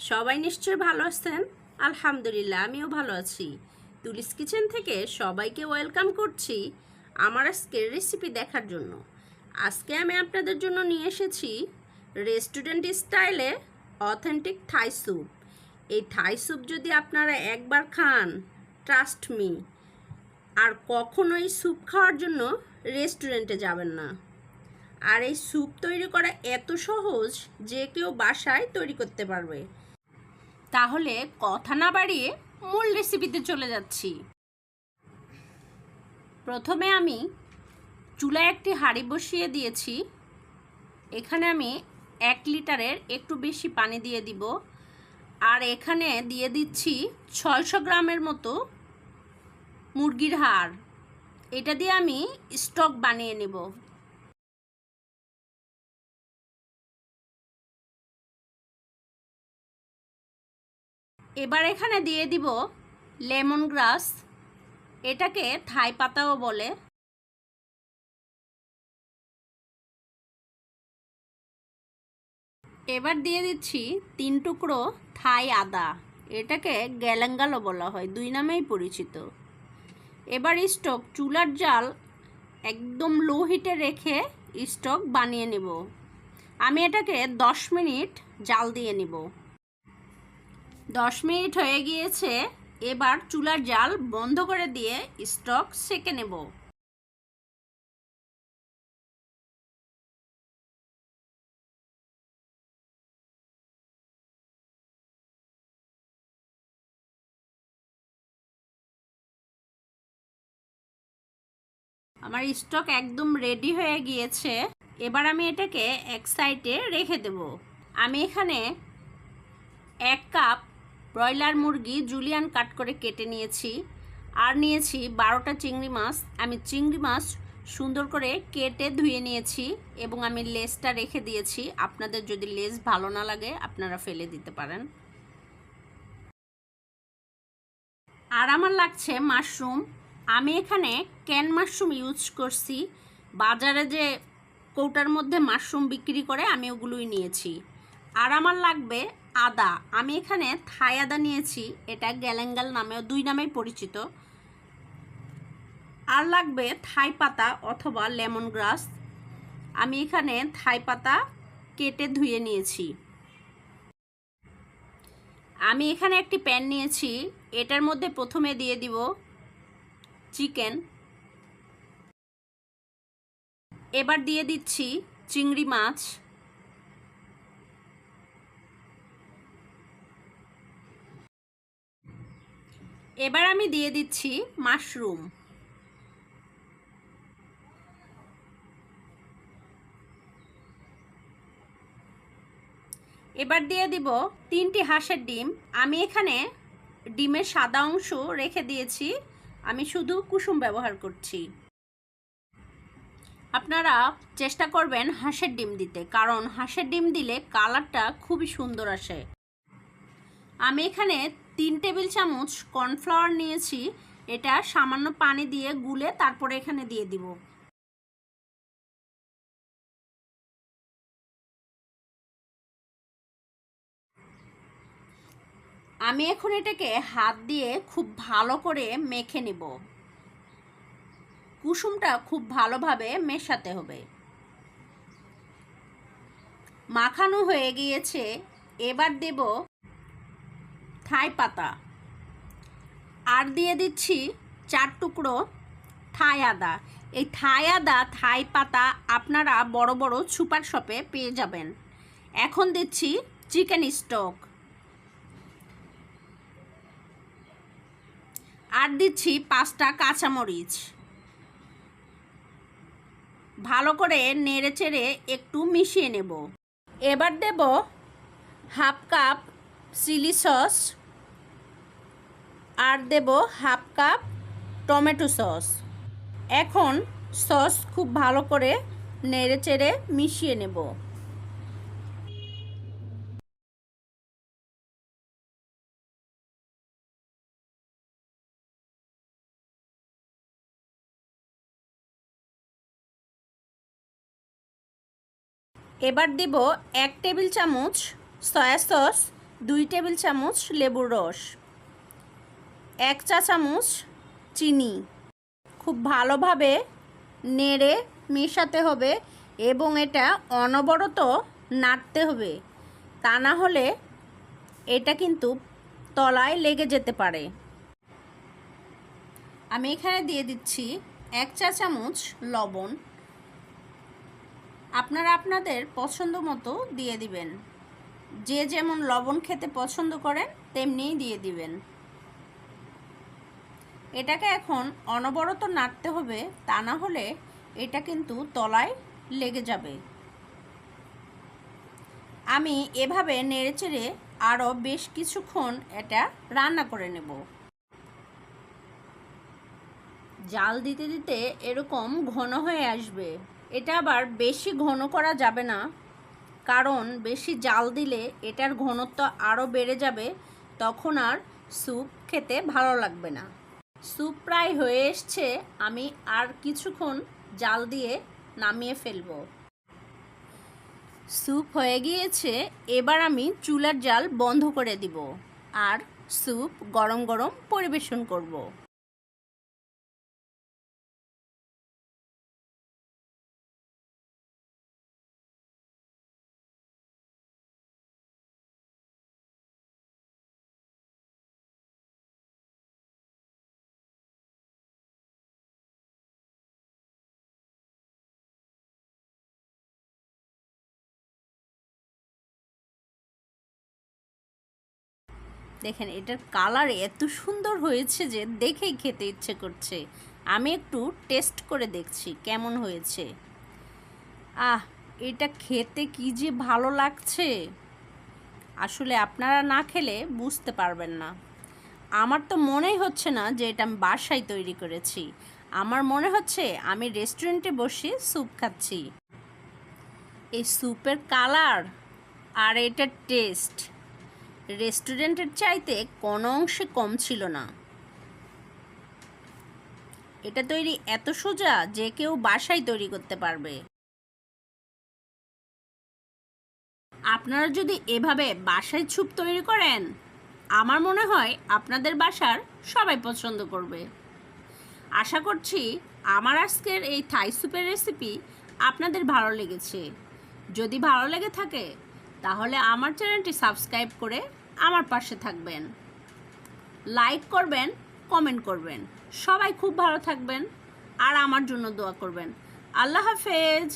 সবাই নিশ্চয়ই ভালো আছেন। আলহামদুলিল্লাহ, আমিও ভালো আছি। তুলিস কিচেন থেকে সবাইকে ওয়েলকাম করছি আমার আজকের রেসিপি দেখার জন্য। আজকে আমি আপনাদের জন্য নিয়ে এসেছি রেস্টুরেন্ট স্টাইলে অথেন্টিক থাই স্যুপ। এই থাই স্যুপ যদি আপনারা একবার খান, ট্রাস্ট মি, আর কখনোই স্যুপ খাওয়ার জন্য রেস্টুরেন্টে যাবেন না। আর এই স্যুপ তৈরি করা এত সহজ যে কেউ বাসায় তৈরি করতে পারবে। তাহলে কথা না বাড়িয়ে মূল রেসিপিতে চলে যাচ্ছি। প্রথমে আমি চুলায় একটি হাঁড়ি বসিয়ে দিয়েছি। এখানে আমি 1 লিটারের একটু বেশি পানি দিয়ে দিব। আর এখানে দিয়ে দিচ্ছি 600 গ্রামের মতো মুরগির হাড়। এটা দিয়ে আমি স্টক বানিয়ে নেব। এবার এখানে দিয়ে দিব লেমন গ্রাস, এটাকে থাই পাতাও বলে। এবার দিয়ে দিচ্ছি 3 টুকরো থাই আদা, এটাকে গ্যালাঙ্গালও বলা হয়, 2 নামেই পরিচিত। এবার স্টক চুলার জাল একদম লো হিটে রেখে স্টক বানিয়ে নেব। আমি এটাকে 10 মিনিট জাল দিয়ে নেব। 10 মিনিট হয়ে গিয়েছে। এবার চুলার জাল বন্ধ করে দিয়ে স্টক সেঁকে নেব। আমার স্টক একদম রেডি হয়ে গিয়েছে। এবার আমি এটাকে এক সাইডে রেখে দেব। আমি এখানে 1 কাপ ব্রয়লার মুরগি জুলিয়ান কাট করে কেটে নিয়েছি। আর নিয়েছি 12টা চিংড়ি মাছ। আমি চিংড়ি মাছ সুন্দর করে কেটে ধুয়ে নিয়েছি এবং আমি লেজটা রেখে দিয়েছি। আপনাদের যদি লেজ ভালো না লাগে আপনারা ফেলে দিতে পারেন। আর আমার লাগছে মাশরুম। আমি এখানে ক্যান মাশরুম ইউজ করছি। বাজারে যে কৌটার মধ্যে মাশরুম বিক্রি করে আমি ওগুলোই নিয়েছি। আর আমার লাগবে আদা। আমি এখানে থাই আদা নিয়েছি, এটা গ্যালাঙ্গাল নামেও 2 নামেই পরিচিত। আর লাগবে থাই পাতা অথবা লেমন গ্রাস। আমি এখানে থাই পাতা কেটে ধুয়ে নিয়েছি। আমি এখানে একটি প্যান নিয়েছি, এটার মধ্যে প্রথমে দিয়ে দিব চিকেন। এবার দিয়ে দিচ্ছি চিংড়ি মাছ। এবার আমি দিয়ে দিচ্ছি মাশরুম। এবার দিয়ে দিব 3টি হাঁসের ডিম। আমি এখানে ডিমের সাদা অংশ রেখে দিয়েছি, আমি শুধু কুসুম ব্যবহার করছি। আপনারা চেষ্টা করবেন হাঁসের ডিম দিতে, কারণ হাঁসের ডিম দিলে কালারটা খুবই সুন্দর আসে। আমি এখানে 3 টেবিল চামচ কর্নফ্লাওয়ার নিয়েছি, এটা সামান্য পানি দিয়ে গুলে তারপরে এখানে দিয়ে দিব। আমি এখন এটাকে হাত দিয়ে খুব ভালো করে মেখে নেব। কুসুমটা খুব ভালোভাবে মেশাতে হবে। মাখানো হয়ে গিয়েছে। এবার দেব থাই পাতা। আর দিয়ে দিচ্ছি 4 টুকরো থাই আদা। এই থাই আদা থাই পাতা আপনারা বড় বড় সুপার শপে পেয়ে যাবেন। এখন দিচ্ছি চিকেন স্টক। আর দিচ্ছি 5টা কাঁচামরিচ। ভালো করে নেড়ে চেড়ে একটু মিশিয়ে নেব। এবার দেব হাফ কাপ চিলি সস। আর দেব হাফ কাপ টমেটো সস। এখন সস খুব ভালো করে নেড়ে চেড়ে মিশিয়ে নেব। এবার দেব 1 টেবিল চামচ সয়া সস 2 টেবিল চামচ লেবুর রস, 1 চা চামচ চিনি। খুব ভালোভাবে নেড়ে মেশাতে হবে এবং এটা অনবরত নাড়তে হবে, তা না হলে এটা কিন্তু তলায় লেগে যেতে পারে। আমি এখানে দিয়ে দিচ্ছি 1 চা চামচ লবণ। আপনারা আপনাদের পছন্দ মতো দিয়ে দিবেন, যে যেমন লবণ খেতে পছন্দ করেন তেমনিই দিয়ে দিবেন। এটাকে এখন অনবরত নাড়তে হবে, তা না হলে এটা কিন্তু তলায় লেগে যাবে। আমি এভাবে নেড়েচেড়ে আরও বেশ কিছুক্ষণ এটা রান্না করে নেব। জাল দিতে দিতে এরকম ঘন হয়ে আসবে। এটা আবার বেশি ঘন করা যাবে না, কারণ বেশি জাল দিলে এটার ঘনত্ব আরও বেড়ে যাবে, তখন আর স্যুপ খেতে ভালো লাগবে না। স্যুপ প্রায় হয়ে এসছে, আমি আর কিছুক্ষণ জাল দিয়ে নামিয়ে ফেলবো। স্যুপ হয়ে গিয়েছে, এবার আমি চুলার জাল বন্ধ করে দিব আর স্যুপ গরম গরম পরিবেশন করব। দেখেন এটার কালার এত সুন্দর হয়েছে যে দেখেই খেতে ইচ্ছে করছে। আমি একটু টেস্ট করে দেখছি কেমন হয়েছে। এটা খেতে কি যে ভালো লাগছে, আসলে আপনারা না খেলে বুঝতে পারবেন না। আমার তো মনেই হচ্ছে না যে এটা আমি বাসায় তৈরি করেছি, আমার মনে হচ্ছে আমি রেস্টুরেন্টে বসে স্যুপ খাচ্ছি। এই স্যুপের কালার আর এটার টেস্ট রেস্টুরেন্টের চাইতে কোনো অংশে কম ছিল না। এটা তৈরি এত সোজা যে কেউ বাসায় তৈরি করতে পারবে। আপনারা যদি এভাবে বাসায় স্যুপ তৈরি করেন, আমার মনে হয় আপনাদের বাসার সবাই পছন্দ করবে। আশা করছি আমার আজকের এই থাই স্যুপের রেসিপি আপনাদের ভালো লেগেছে। যদি ভালো লেগে থাকে তাহলে আমার চ্যানেলটি সাবস্ক্রাইব করে আমার পাশে থাকবেন, লাইক করবেন, কমেন্ট করবেন। সবাই খুব ভালো থাকবেন আর আমার জন্য দোয়া করবেন। আল্লাহ হাফেজ।